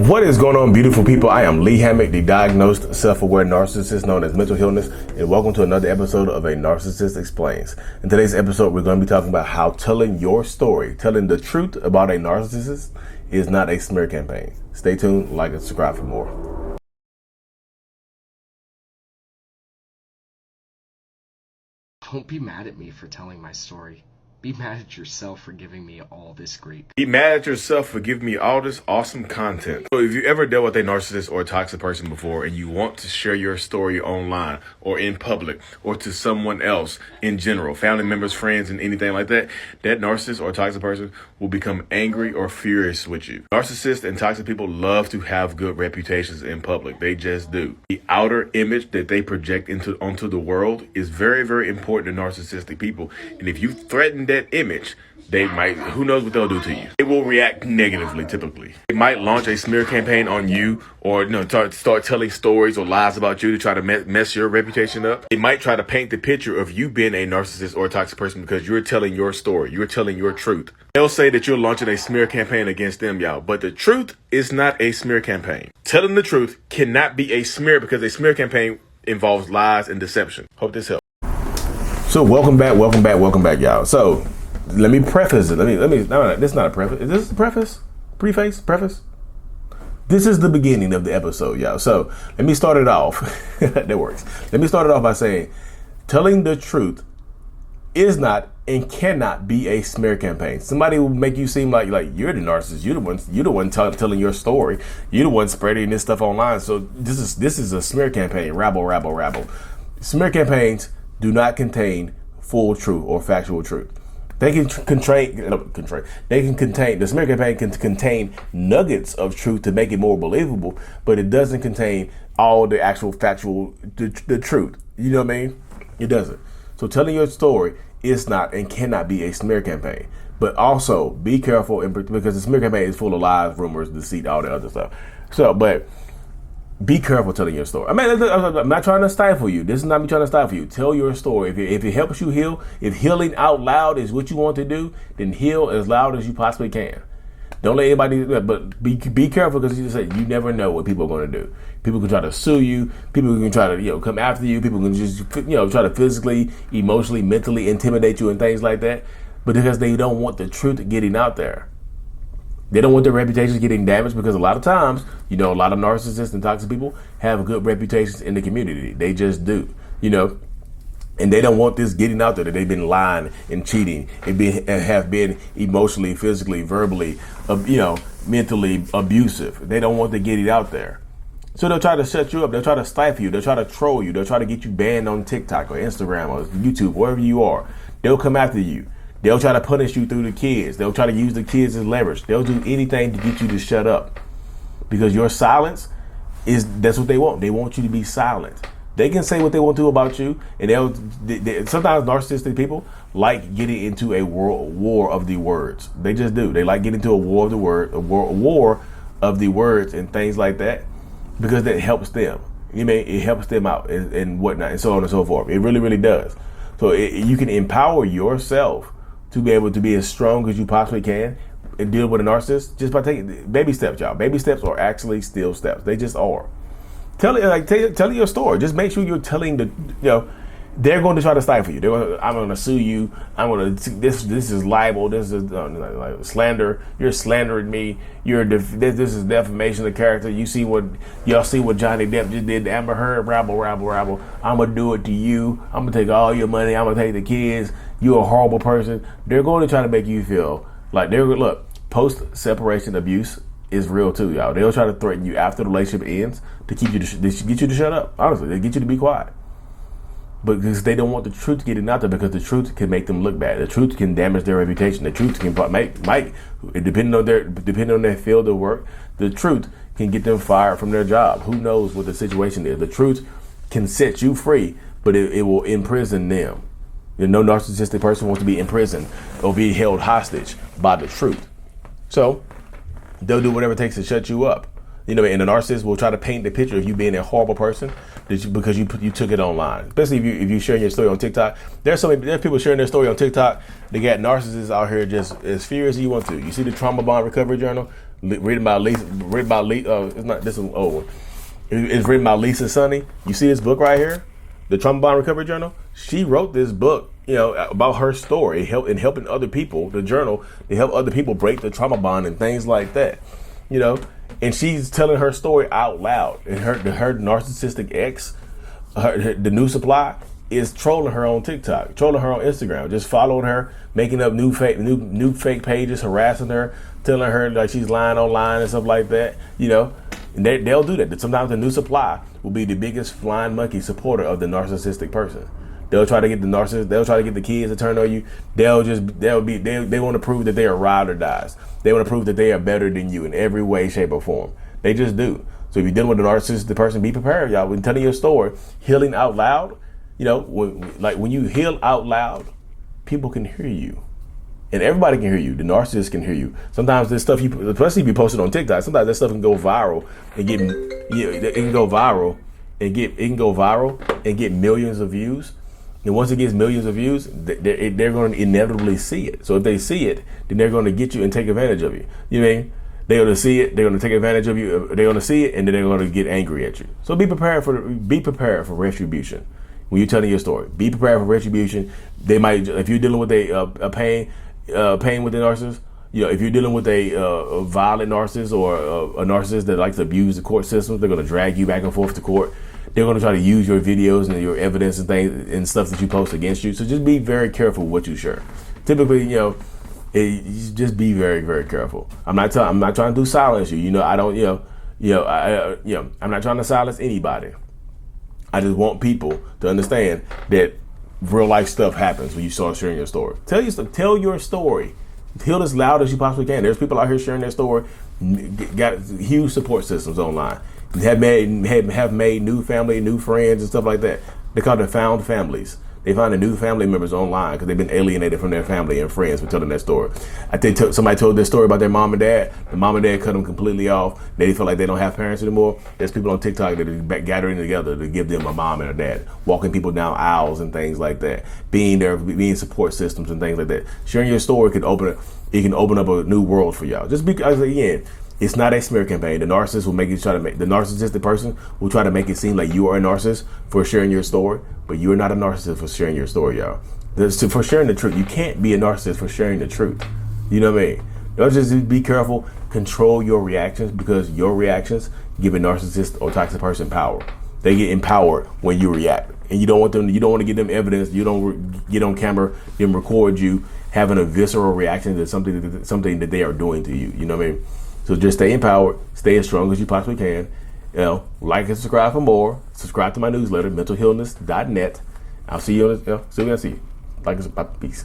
What is going on, beautiful people? I am Lee Hammock, the diagnosed self-aware narcissist known as mental illness, and welcome to another episode of A Narcissist Explains. In today's episode, we're going to be talking about how telling your story, telling the truth about a narcissist, is not a smear campaign. Stay tuned, like and subscribe for more. Don't be mad at me for telling my story. Be mad at yourself for giving me all this great. Be mad at yourself for giving me all this awesome content. So if you ever dealt with a narcissist or a toxic person before and you want to share your story online or in public or to someone else in general, family members, friends, and anything like that, that narcissist or toxic person will become angry or furious with you. Narcissists and toxic people love to have good reputations in public. They just do. The outer image that they project onto the world is very, very important to narcissistic people. And if you threaten that image, they might, who knows what they'll do to you. They will react negatively, typically. They might launch a smear campaign on you or start telling stories or lies about you to try to mess your reputation up. They might try to paint the picture of you being a narcissist or a toxic person because you're telling your story. You're telling your truth. They'll say that you're launching a smear campaign against them, y'all. But the truth is not a smear campaign. Telling the truth cannot be a smear because a smear campaign involves lies and deception. Hope this helps. So welcome back, y'all. So let me preface it. No, this is not a preface. Is this a preface? Preface? This is the beginning of the episode, y'all. So let me start it off. That works. Let me start it off by saying, telling the truth is not and cannot be a smear campaign. Somebody will make you seem like you're the narcissist. You're the one telling your story. You're the one spreading this stuff online. So this is a smear campaign. Rabble. Smear campaigns do not contain full truth or factual truth. The smear campaign can contain nuggets of truth to make it more believable, but it doesn't contain all the actual factual, the truth. You know what I mean? It doesn't. So telling your story is not and cannot be a smear campaign. But also be careful, because the smear campaign is full of lies, rumors, deceit, all the other stuff. But be careful telling your story. I'm not trying to stifle you. This is not me trying to stifle you. Tell your story. If it helps you heal, if healing out loud is what you want to do, then heal as loud as you possibly can. Don't let anybody, but be careful, because you never know what people are going to do. People can try to sue you. People can try to come after you. People can just try to physically, emotionally, mentally intimidate you and things like that. But because they don't want the truth getting out there. They don't want their reputations getting damaged, because a lot of times, a lot of narcissists and toxic people have good reputations in the community. They just do, and they don't want this getting out there that they've been lying and cheating and have been emotionally, physically, verbally, mentally abusive. They don't want to get it out there. So they'll try to shut you up. They'll try to stifle you. They'll try to troll you. They'll try to get you banned on TikTok or Instagram or YouTube, wherever you are. They'll come after you. They'll try to punish you through the kids. They'll try to use the kids as leverage. They'll do anything to get you to shut up, because your silence that's what they want. They want you to be silent. They can say what they want to about you, and sometimes narcissistic people like getting into a war of the words. They just do. They like getting into a war of the words and things like that, because that helps them. It helps them out and whatnot, and so on and so forth. It really, really does. So you can empower yourself to be able to be as strong as you possibly can and deal with a narcissist just by taking baby steps, y'all. Baby steps are actually still steps. They just are. Tell your story. Just make sure you're telling they're going to try to stifle you. I'm going to sue you. This is libel. This is slander. You're slandering me. This is defamation of character. Y'all see what Johnny Depp just did to Amber Heard. Rabble. I'm going to do it to you. I'm going to take all your money. I'm going to take the kids. You're a horrible person. They're going to try to make you feel like post-separation abuse is real too, y'all. They'll try to threaten you after the relationship ends to get you to shut up. Honestly, they get you to be quiet. But because they don't want the truth getting out there, because the truth can make them look bad. The truth can damage their reputation. The truth can might depending on their field of work, the truth can get them fired from their job. Who knows what the situation is? The truth can set you free, but it will imprison them. No narcissistic person wants to be imprisoned or be held hostage by the truth. So they'll do whatever it takes to shut you up. And the narcissist will try to paint the picture of you being a horrible person because you took it online. Especially if you sharing your story on TikTok. There's people sharing their story on TikTok. They got narcissists out here just as furious as you want to. You see the trauma bond recovery journal? written by Lisa. It's not this is an old one. It's written by Lisa Sunny. You see this book right here, the Trauma Bond Recovery Journal. She wrote this book, about her story, helping other people. The journal to help other people break the trauma bond and things like that. And she's telling her story out loud. And her narcissistic ex, the new supply, is trolling her on TikTok, trolling her on Instagram, just following her, making up new fake pages, harassing her, telling her like she's lying online and stuff like that. And they'll do that. Sometimes the new supply will be the biggest flying monkey supporter of the narcissistic person. They'll try to get the narcissist. They'll try to get the kids to turn on you. They want to prove that they are ride or dies. They want to prove that they are better than you in every way, shape, or form. They just do. So if you're dealing with a narcissistic person, be prepared, y'all. When telling your story, healing out loud, when you heal out loud, people can hear you. And everybody can hear you. The narcissist can hear you. Sometimes this stuff, especially if you post it on TikTok, sometimes that stuff can go viral and get millions of views. And once it gets millions of views, they're going to inevitably see it. So if they see it, then they're going to get you and take advantage of you. You know what I mean? They're going to see it. They're going to take advantage of you. They're going to see it, and then they're going to get angry at you. So be prepared for retribution when you're telling your story. Be prepared for retribution. They might, if you're dealing with a pain with the narcissist. If you're dealing with a violent narcissist or a narcissist that likes to abuse the court system, they're going to drag you back and forth to court. They're going to try to use your videos and your evidence and things and stuff that you post against you. So just be very careful what you share. Typically, you just be very, very careful. I'm not trying to silence you. I'm not trying to silence anybody. I just want people to understand that real life stuff happens when you start sharing your story. Tell your story. Heal as loud as you possibly can. There's people out here sharing their story, got huge support systems online. Have made new family, new friends and stuff like that. They call them found families. They find the new family members online because they've been alienated from their family and friends for telling that story. I think somebody told this story about their mom and dad. The mom and dad cut them completely off. They feel like they don't have parents anymore. There's people on TikTok that are gathering together to give them a mom and a dad, walking people down aisles and things like that, being there, being support systems and things like that. Sharing your story can open up a new world for y'all. Just because, again, it's not a smear campaign. The narcissist will the narcissistic person will try to make it seem like you are a narcissist for sharing your story, but you are not a narcissist for sharing your story, y'all. For sharing the truth. You can't be a narcissist for sharing the truth. You know what I mean? Just be careful. Control your reactions, because your reactions give a narcissist or toxic person power. They get empowered when you react, and you don't want to give them evidence. You don't get on camera, them record you having a visceral reaction to something that they are doing to you. You know what I mean? So just stay empowered, stay as strong as you possibly can. Like and subscribe for more. Subscribe to my newsletter, mentalhealness.net. I'll see you on this. See you. Like and subscribe. Peace.